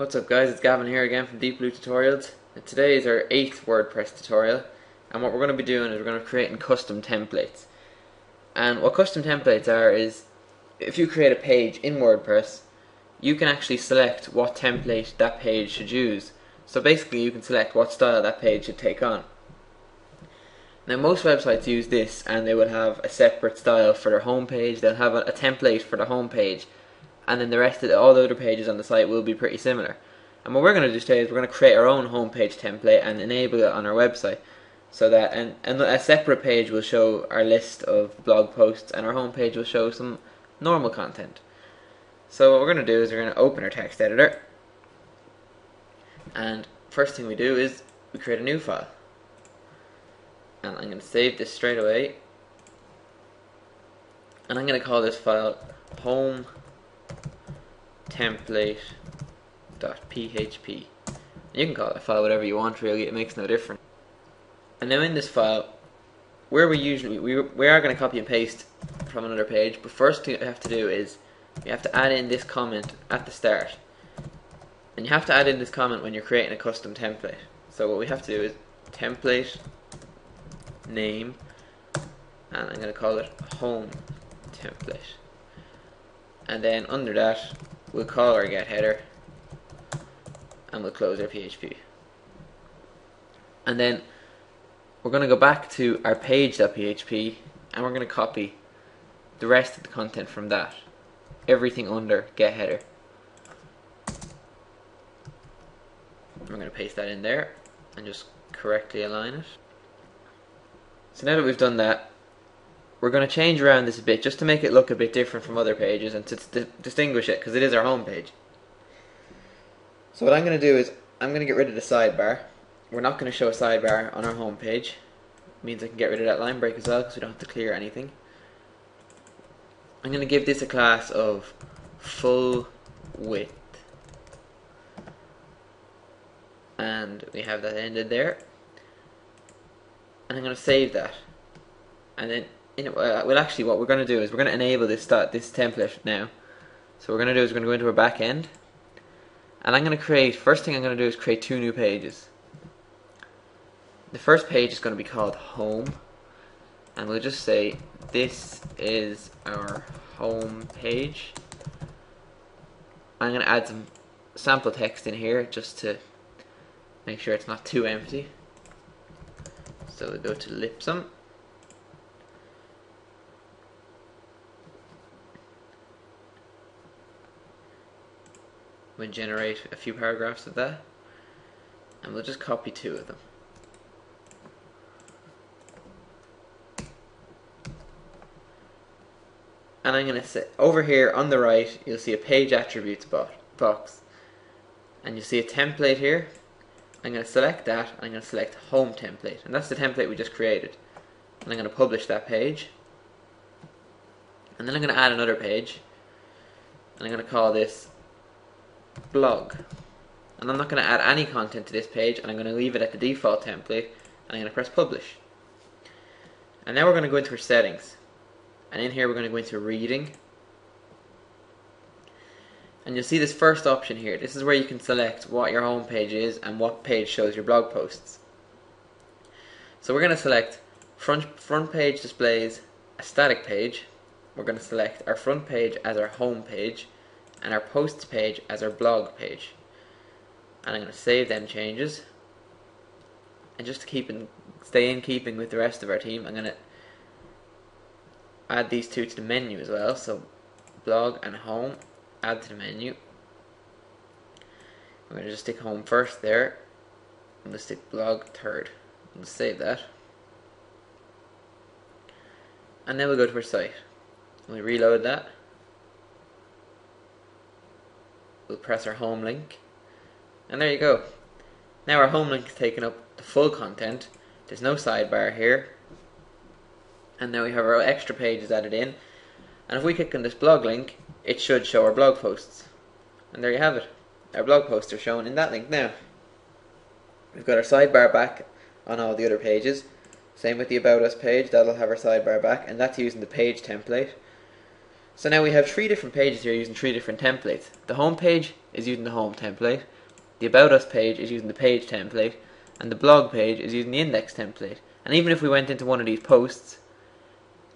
What's up guys, it's Gavin here again from Deep Blue Tutorials. And today is our 8th WordPress tutorial, and what we're going to be doing is we're going to be creating custom templates. And what custom templates are is, if you create a page in WordPress, you can actually select what template that page should use. So basically you can select what style that page should take on. Now most websites use this, and they will have a separate style for their home page. They'll have a template for the home page, and then the rest of all the other pages on the site will be pretty similar. And what we're going to do today is we're going to create our own homepage template and enable it on our website, so that and a separate page will show our list of blog posts, and our homepage will show some normal content. So what we're going to do is we're going to open our text editor, and first thing we do is we create a new file, and I'm going to save this straight away, and I'm going to call this file home template.php. You can call it a file whatever you want, really, it makes no difference. And now in this file, where we are going to copy and paste from another page, but first thing we have to do is you have to add in this comment at the start, and you have to add in this comment when you're creating a custom template. So what we have to do is template name, and I'm going to call it home template, and then under that we'll call our get header, and we'll close our PHP. And then we're going to go back to our page.php, and we're going to copy the rest of the content from that, everything under get header. We're going to paste that in there and just correctly align it. So now that we've done that, we're going to change around this a bit just to make it look a bit different from other pages and to distinguish it, because it is our home page. So what I'm going to do is I'm going to get rid of the sidebar. We're not going to show a sidebar on our home page. It means I can get rid of that line break as well, because we don't have to clear anything. I'm going to give this a class of full width, and we have that ended there. And I'm going to save that, and then what we're going to do is we're going to enable this template now. So what we're going to do is we're going to go into our back end, and I'm going to create, first thing I'm going to do is create two new pages. The first page is going to be called home, and we'll just say this is our home page. I'm going to add some sample text in here just to make sure it's not too empty. So we'll go to Lipsum, we'll generate a few paragraphs of that, and we'll just copy two of them. And I'm going to say, over here on the right, you'll see a page attributes box, and you'll see a template here. I'm going to select that, and I'm going to select home template, and that's the template we just created. And I'm going to publish that page, and then I'm going to add another page, and I'm going to call this blog. And I'm not going to add any content to this page, and I'm going to leave it at the default template, and I'm going to press publish. And now we're going to go into our settings, and in here we're going to go into reading, and you'll see this first option here. This is where you can select what your home page is and what page shows your blog posts. So we're going to select front page displays a static page. We're going to select our front page as our home page, and our posts page as our blog page. And I'm going to save them changes, and just to stay in keeping with the rest of our team, I'm going to add these two to the menu as well. So blog and home, add to the menu. I'm going to just stick home first there, and let's stick blog third. We'll save that, and then we'll go to our site and we reload that. We'll press our home link, and there you go. Now our home link is taking up the full content. There's no sidebar here, and now we have our extra pages added in. And if we click on this blog link, it should show our blog posts. And there you have it. Our blog posts are shown in that link now. We've got our sidebar back on all the other pages. Same with the About Us page, that'll have our sidebar back, and that's using the page template. So now we have 3 different pages here using 3 different templates. The home page is using the home template, the About Us page is using the page template, and the blog page is using the index template. And even if we went into one of these posts,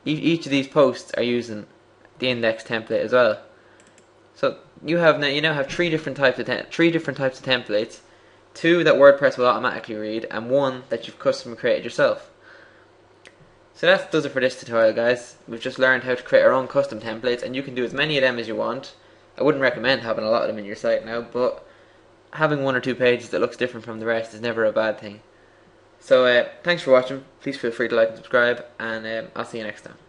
each of these posts are using the index template as well. So you now have 3 different types of templates, 2 that WordPress will automatically read, and 1 that you've custom created yourself. So that does it for this tutorial, guys. We've just learned how to create our own custom templates, and you can do as many of them as you want. I wouldn't recommend having a lot of them in your site now, but having 1 or 2 pages that looks different from the rest is never a bad thing. So thanks for watching. Please feel free to like and subscribe, and I'll see you next time.